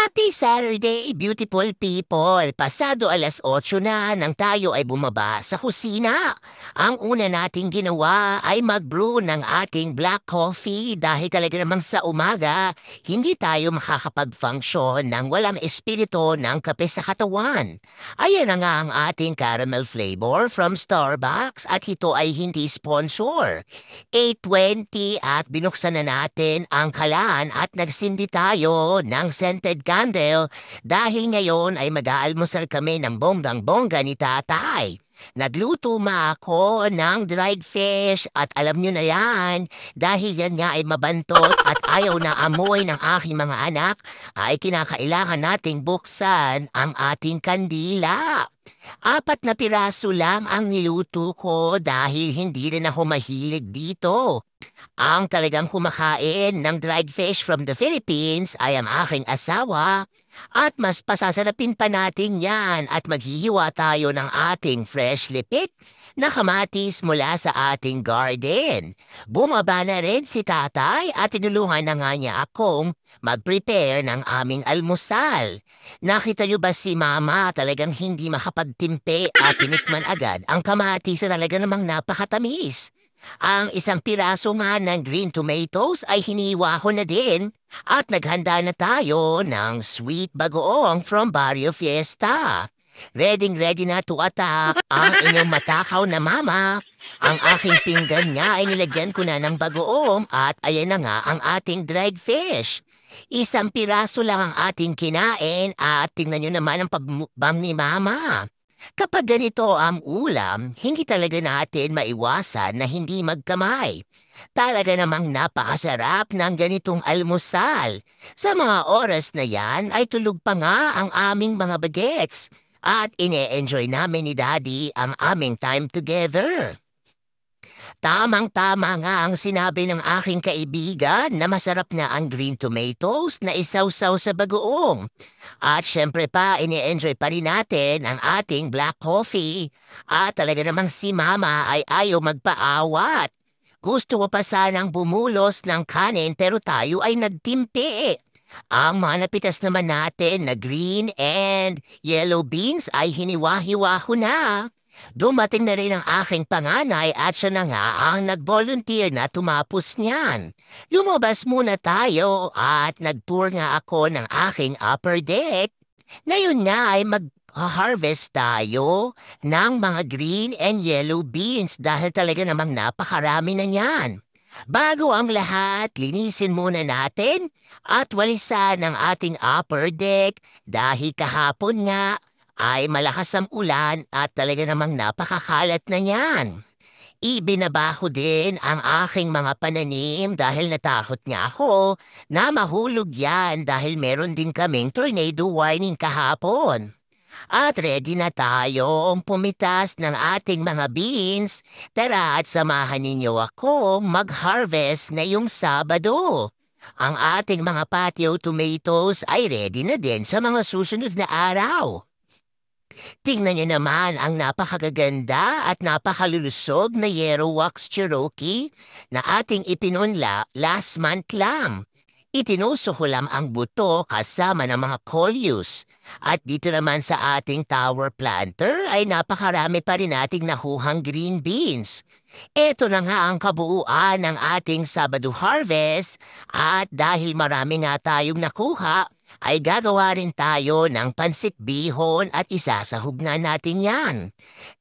Happy Saturday, beautiful people! Pasado 8:00 na nang tayo ay bumaba sa kusina. Ang una nating ginawa ay mag-brew ng ating black coffee dahil talaga namang sa umaga, hindi tayo makakapag-function ng walang espiritu ng kape sa katawan. Ayan na nga ang ating caramel flavor from Starbucks at ito ay hindi sponsor. 8:20 at binuksan na natin ang kalan at nagsindi tayo ng scented candle dahil ngayon ay mag-aalmusal kami ng bonggang-bongga ni tatay. Nagluto ako ng dried fish at alam nyo na yan, dahil yan nga ay mabantot at ayaw na amoy ng aking mga anak, ay kinakailangan nating buksan ang ating kandila. 4 na piraso lang ang niluto ko dahil hindi rin ako mahilig dito. Ang talagang kumakain ng dried fish from the Philippines ay ang aking asawa at mas pasasarapin pa natin yan at maghihiwa tayo ng ating fresh lipit na kamatis mula sa ating garden. Bumaba na rin si tatay at tinulungan na nga niya akong mag-prepare ng aming almusal. Nakita niyo ba si mama talagang hindi makapagtimpe at tinikman agad ang kamatis na talaga namang napakatamis. Ang 1 piraso nga ng green tomatoes ay hiniwa ko na din at naghanda na tayo ng sweet bagoong from Barrio Fiesta. Ready na to attack ang inyong matakaw na mama. Ang aking pinggan niya ay nilagyan ko na ng bagoong at ayan na nga ang ating dried fish. 1 piraso lang ang ating kinain at tingnan nyo naman ang pagmukbang ni mama. Kapag ganito ang ulam, hindi talaga natin maiwasan na hindi magkamay. Talaga namang napakasarap ng ganitong almusal. Sa mga oras na yan ay tulog pa nga ang aming mga bagets at ine-enjoy namin ni Daddy ang aming time together. Tamang-tama nga ang sinabi ng aking kaibigan na masarap na ang green tomatoes na isawsaw sa bagoong. At syempre pa, ini-enjoy pa rin natin ang ating black coffee. At talaga namang si mama ay ayaw magpaawat. Gusto ko pa sanang bumulos ng kanin pero tayo ay nagtimpi. Ang mga napitas naman natin na green and yellow beans ay hiniwa-hiwa ko na. Dumating na rin ang aking panganay at siya na nga ang nag-volunteer na tumapos niyan. Lumabas muna tayo at nag-tour nga ako ng aking upper deck. Ngayon nga ay mag-harvest tayo ng mga green and yellow beans dahil talaga namang napakarami na niyan. Bago ang lahat, linisin muna natin at walisan ang ating upper deck dahil kahapon nga ay malakas ang ulan at talaga namang napakakalat na niyan. Ibinaba ko din ang aking mga pananim dahil natakot nga ako na mahulog yan dahil meron din kaming tornado warning kahapon. At ready na tayong pumitas ng ating mga beans. Tara at samahan ninyo ako mag-harvest ngayong Sabado. Ang ating mga patio tomatoes ay ready na din sa mga susunod na araw. Tingnan niyo naman ang napakagaganda at napakalulusog na Yellow Wax Cherokee na ating ipinunla last month lang. Itinuso ko lang ang buto kasama ng mga coleus. At dito naman sa ating tower planter ay napakarami pa rin nating nakuhang green beans. Ito na nga ang kabuuan ng ating Sabado harvest at dahil marami nga tayong nakuha, ay gagawa rin tayo ng pansit bihon at isasahog nga natin yan.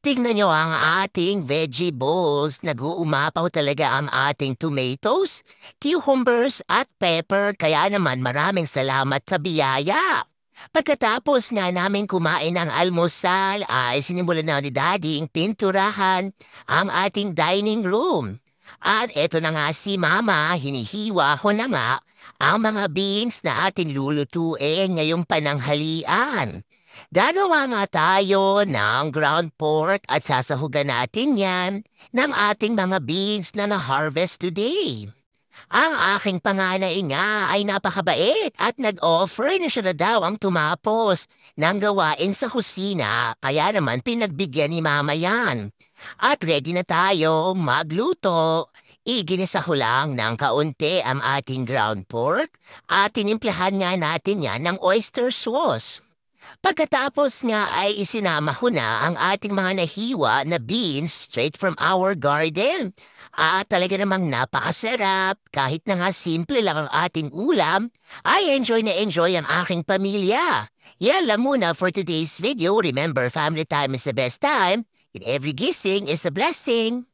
Tingnan nyo ang ating veggie bowls. Nag-uumapaw talaga ang ating tomatoes, cucumbers at pepper kaya naman maraming salamat sa biyaya. Pagkatapos nga namin kumain ng almusal ay sinimulan na ni Daddy ang pinturahan ang ating dining room. At eto na nga si Mama, hinihiwa ko na nga ang mga beans na ating lulutuin ngayong pananghalian. Gagawa nga tayo ng ground pork at sasahugan natin yan ng ating mga beans na na-harvest today. Ang aking panganay nga ay napakabait at nag-offer na siya na daw ang tumapos ng gawain sa kusina kaya naman pinagbigyan ni Mama yan. At ready na tayo magluto. Iginisa ko lang ng kaunti ang ating ground pork at tinimplahan nga natin yan ng oyster sauce. Pagkatapos nga ay isinama ko na ang ating mga nahiwa na beans straight from our garden. Talaga namang napakasarap. Kahit na nga simple lang ang ating ulam, ay enjoy na enjoy ang aking pamilya. Yan lang muna for today's video. Remember, family time is the best time, and every gising is a blessing.